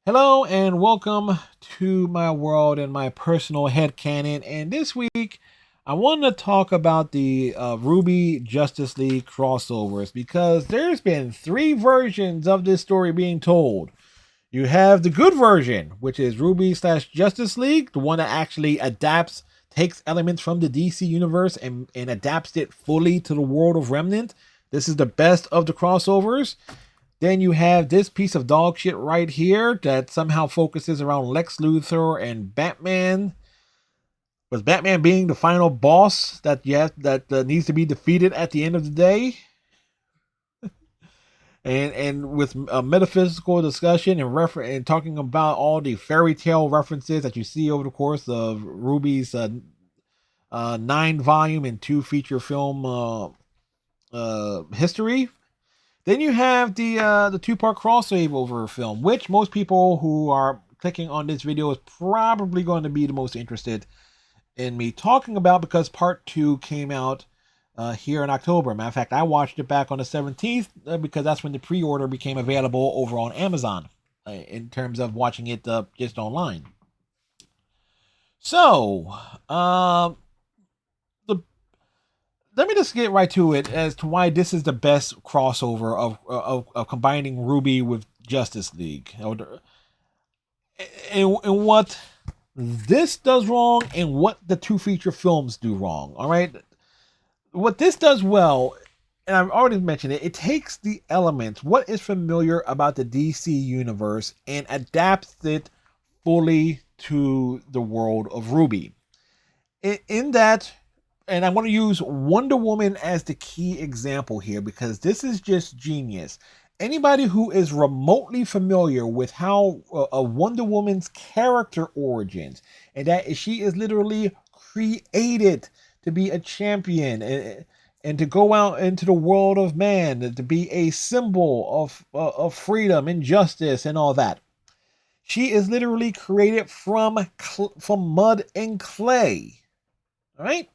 Hello and welcome to my world and my personal headcanon. And this week, I want to talk about the RWBY Justice League crossovers because there's been three versions of this story being told. You have the good version, which is RWBY slash Justice League, the one that actually adapts, takes elements from the DC universe and adapts it fully to the world of Remnant. This is the best of the crossovers. Then you have this piece of dog shit right here that somehow focuses around Lex Luthor and Batman. With Batman being the final boss that needs to be defeated at the end of the day, and with a metaphysical discussion and talking about all the fairy tale references that you see over the course of RWBY's 9 volume and 2 feature film history. Then you have the 2-part crossover film, which most people who are clicking on this video is probably going to be the most interested in me talking about because part 2 came out here in October. Matter of fact, I watched it back on the 17th because that's when the pre-order became available over on Amazon in terms of watching it just online. So, let me just get right to it as to why this is the best crossover of combining RWBY with Justice League. And what this does wrong and what the 2 feature films do wrong. All right. What this does well, and I've already mentioned it, it takes the elements, what is familiar about the DC universe, and adapts it fully to the world of RWBY. In that, and I want to use Wonder Woman as the key example here because this is just genius. Anybody who is remotely familiar with how a Wonder Woman's character origins, and that she is literally created to be a champion and to go out into the world of man, to be a symbol of freedom and justice and all that. She is literally created from mud and clay. All right?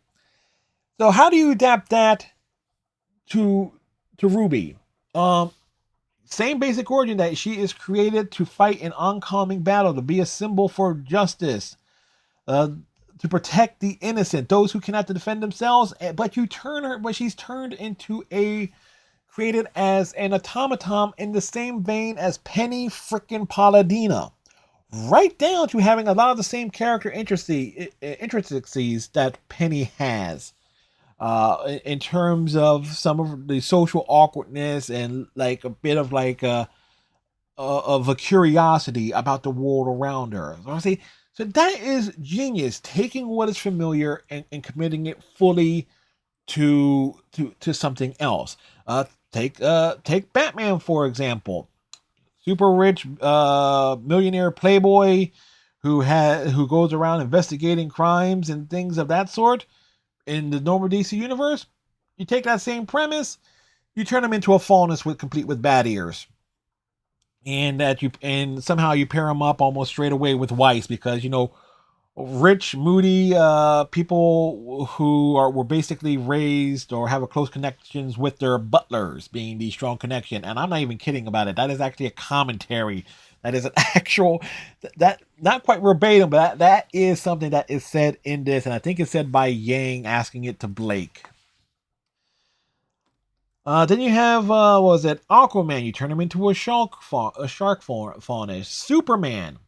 So how do you adapt that to RWBY? Same basic origin that she is created to fight an oncoming battle, to be a symbol for justice, to protect the innocent, those who cannot defend themselves. But she's turned into created as an automaton in the same vein as Penny frickin' Palladina. Right down to having a lot of the same character intricacies that Penny has. In terms of some of the social awkwardness and like a bit of like of a curiosity about the world around her. So I say, so that is genius, taking what is familiar and committing it fully to something else. Take Batman for example, super rich millionaire playboy who goes around investigating crimes and things of that sort in the normal DC universe. You take that same premise, you turn him into a faunus complete with bat ears, and somehow you pair him up almost straight away with Weiss because rich, moody people who were basically raised or have a close connections with their butlers being the strong connection. And I'm not even kidding about it. That is actually a commentary. That is an actual, that not quite verbatim, but that is something that is said in this, and I think it's said by Yang asking it to Blake. Then you have what was it? Aquaman. You turn him into a shark fauna. Superman,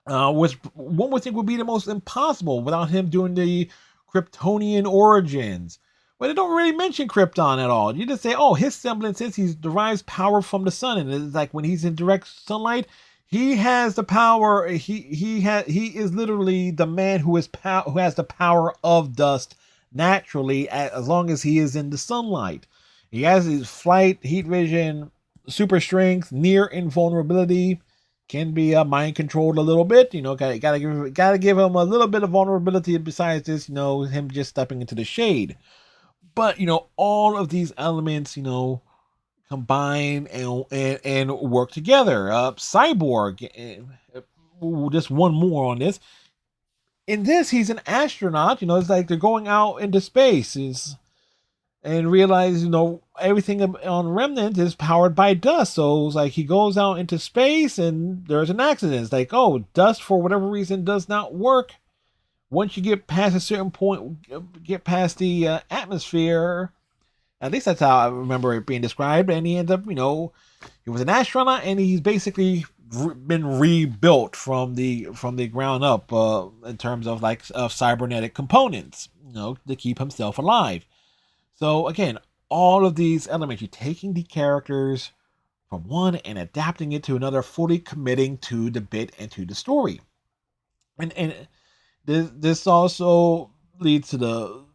which one would think would be the most impossible without him doing the Kryptonian origins. Well, they don't really mention Krypton at all. You just say, oh, his semblance is he derives power from the sun, and it's like when he's in direct sunlight, he has the power. He is literally the man who has the power of dust naturally, as long as he is in the sunlight. He has his flight, heat vision, super strength, near invulnerability. Can be mind controlled a little bit. Gotta give him a little bit of vulnerability besides this. Him just stepping into the shade. But all of these elements, combine and work together. Cyborg, just one more on this. In this, he's an astronaut. It's like they're going out into space. and realize, everything on Remnant is powered by dust. So it's like he goes out into space and there's an accident. It's like, oh, dust for whatever reason does not work. Once you get past a certain point, get past the atmosphere. At least that's how I remember it being described. And he ends up, he was an astronaut, and he's basically been rebuilt from the ground up in terms of of cybernetic components, to keep himself alive. So again, all of these elements, you're taking the characters from one and adapting it to another, fully committing to the bit and to the story. And this also leads to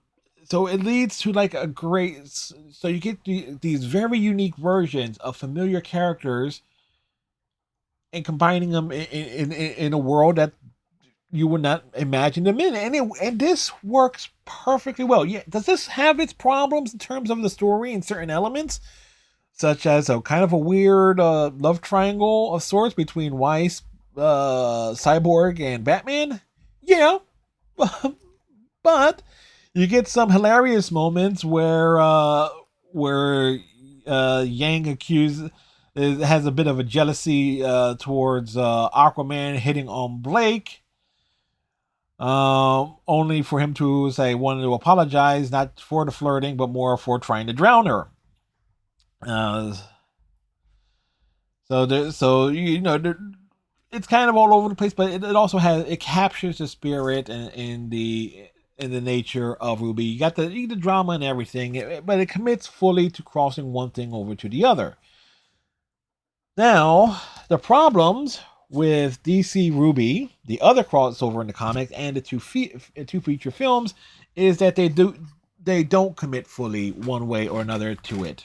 it leads to like a great, so you get these very unique versions of familiar characters and combining them in a world that you would not imagine them in, and this works perfectly well. Yeah, does this have its problems in terms of the story and certain elements, such as a kind of a weird love triangle of sorts between Weiss, Cyborg, and Batman? Yeah, but you get some hilarious moments where Yang has a bit of a jealousy towards Aquaman hitting on Blake, only for him to say wanted to apologize, not for the flirting, but more for trying to drown her. Uh, it's kind of all over the place, but it also it captures the spirit and in the nature of RWBY. You got the drama and everything, but it commits fully to crossing one thing over to the other. Now, the problems with DC RWBY, the other crossover in the comics, and the two feature films, is that they don't commit fully one way or another to it,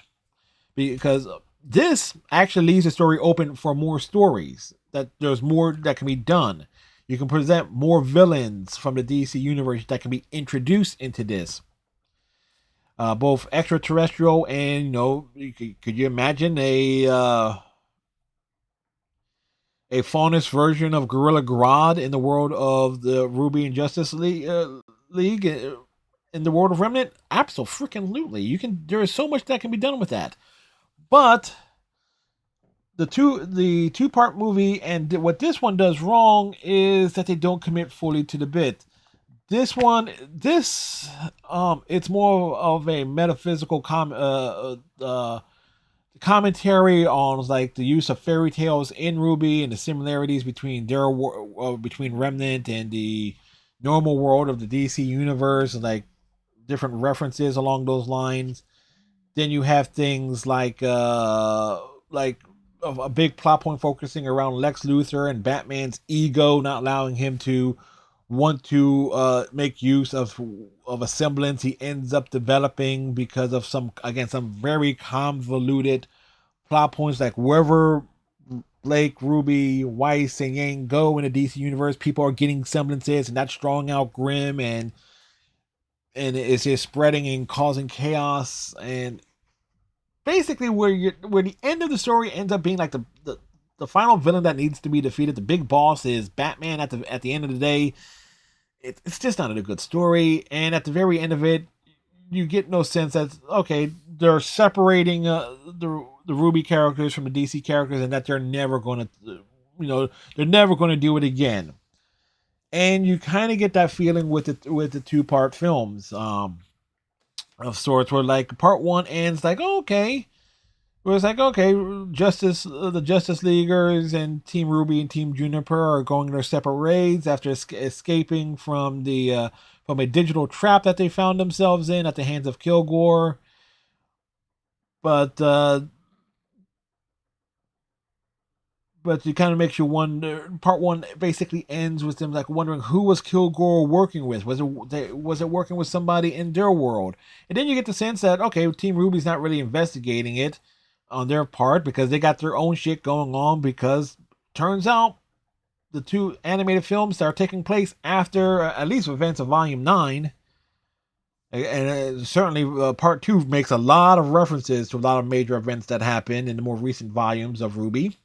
because this actually leaves the story open for more stories. That there's more that can be done. You can present more villains from the DC universe that can be introduced into this. Both extraterrestrial and, could you imagine a faunus version of Gorilla Grodd in the world of the RWBY and Justice League, in the world of Remnant? Absolutely. There is so much that can be done with that. But the two-part movie, and what this one does wrong is that they don't commit fully to the bit. It's more of a metaphysical commentary on like the use of fairy tales in RWBY and the similarities between between Remnant and the normal world of the DC universe, like different references along those lines. Then you have things like a big plot point focusing around Lex Luthor and Batman's ego, not allowing him to want to make use of a semblance he ends up developing because of some very convoluted plot points, like wherever Blake, RWBY, Weiss, and Yang go in the DC universe, people are getting semblances, and that's drawing out Grimm, and it's just spreading and causing chaos. And basically, where the end of the story ends up being like the final villain that needs to be defeated, the big boss is Batman at the end of the day. It's just not a good story, and at the very end of it, you get no sense that, okay, they're separating the RWBY characters from the DC characters, and that they're never going to do it again. And you kind of get that feeling with the two-part films of sorts, where like part one ends like, okay, where it's like, okay, the Justice Leaguers and Team RWBY and Team Juniper are going their separate raids after escaping from a digital trap that they found themselves in at the hands of Kilgore. But it kind of makes you wonder. Part one basically ends with them like wondering who was Kilgore working with. Was it working with somebody in their world? And then you get the sense that, okay, Team RWBY's not really investigating it on their part because they got their own shit going on, because turns out the two animated films that are taking place after at least events of Volume 9, and certainly Part 2 makes a lot of references to a lot of major events that happened in the more recent volumes of RWBY.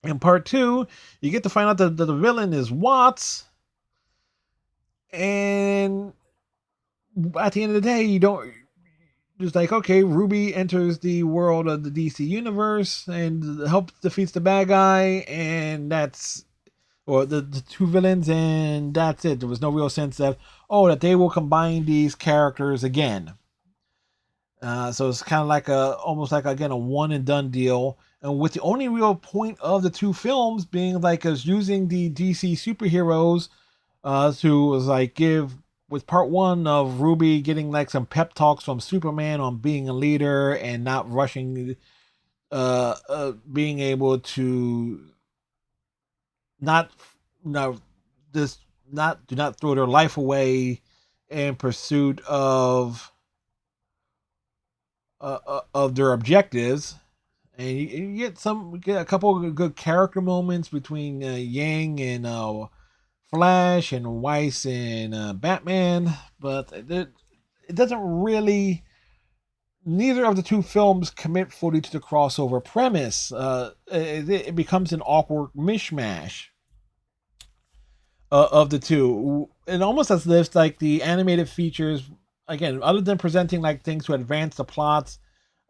In Part 2, you get to find out that the villain is Watts, and at the end of the day, just like, okay, RWBY enters the world of the DC universe and helps defeats the bad guy, and that's or the two villains, and that's it. There was no real sense that that they will combine these characters again. So it's kind of like almost like again a one and done deal, and with the only real point of the two films being like as using the DC superheroes to was like give with part one of RWBY getting like some pep talks from Superman on being a leader and not rushing, being able to not no this not do not throw their life away in pursuit of their objectives, and you get a couple of good character moments between Yang and Flash and Weiss and Batman, but it doesn't really. Neither of the two films commit fully to the crossover premise. It becomes an awkward mishmash of the two, and almost as if like the animated features, again, other than presenting like things to advance the plots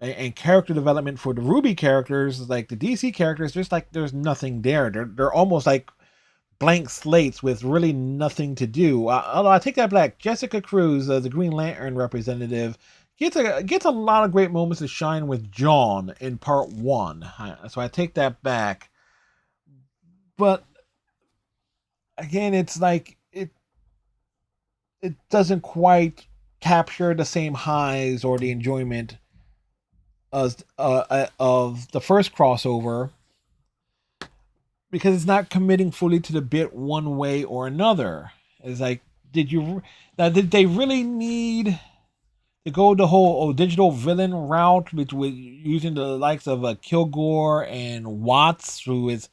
and character development for the RWBY characters, like the DC characters, there's nothing there. They're almost like blank slates with really nothing to do. Although I take that back, Jessica Cruz, the Green Lantern representative, gets a lot of great moments to shine with John in part one. So I take that back. But again, it's like it doesn't quite capture the same highs or the enjoyment as of the first crossover, because it's not committing fully to the bit one way or another. It's like, did they really need to go the whole digital villain route with using the likes of Kilgore and Watts, who is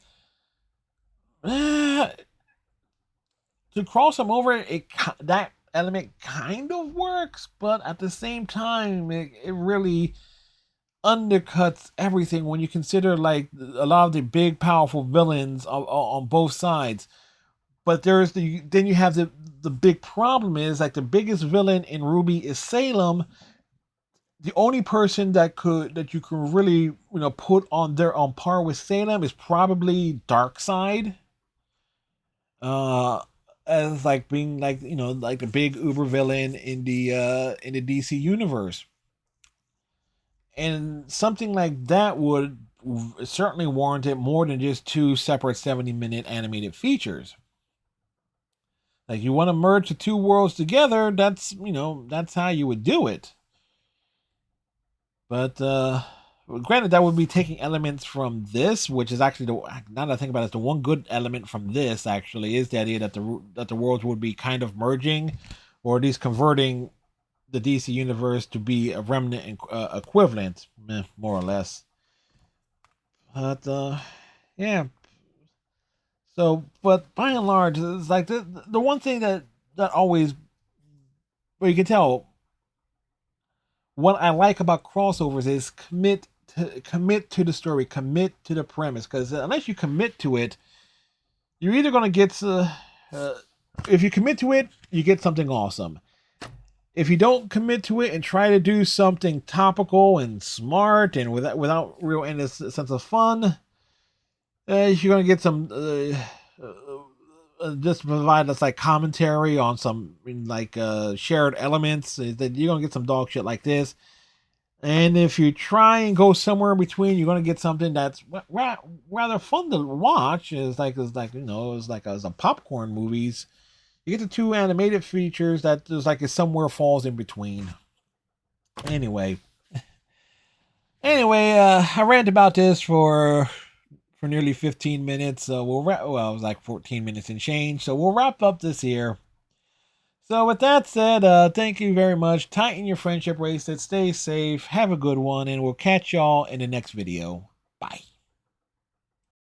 to cross them over? That element kind of works, but at the same time, it really undercuts everything when you consider like a lot of the big powerful villains on both sides. But then you have the big problem is like the biggest villain in RWBY is Salem. The only person that you can really put on par with Salem is probably Darkseid, as like being like like the big uber villain in the DC universe. And something like that would certainly warrant it more than just two separate 70-minute animated features. Like, you want to merge the two worlds together, that's how you would do it. But granted, that would be taking elements from this, which is actually now that I think about it, the one good element from this actually is the idea that the worlds would be kind of merging, or at least converting the DC universe to be a remnant equivalent, more or less. But yeah. So, but by and large, it's like the one thing that always, well, you can tell what I like about crossovers is commit to the story, commit to the premise. Because unless you commit to it, you're either gonna get if you commit to it, you get something awesome. If you don't commit to it and try to do something topical and smart and without real any sense of fun, you're gonna get some just provide us like commentary on some like shared elements. That you're gonna get some dog shit like this. And if you try and go somewhere in between, you're gonna get something that's rather fun to watch. It's like as a popcorn movies. You get the two animated features that is like somewhere falls in between. Anyway, I ranted about this for nearly 15 minutes. So it was like 14 minutes and change. So we'll wrap up this here. So with that said, thank you very much. Tighten your friendship bracelet. Stay safe. Have a good one. And we'll catch y'all in the next video. Bye.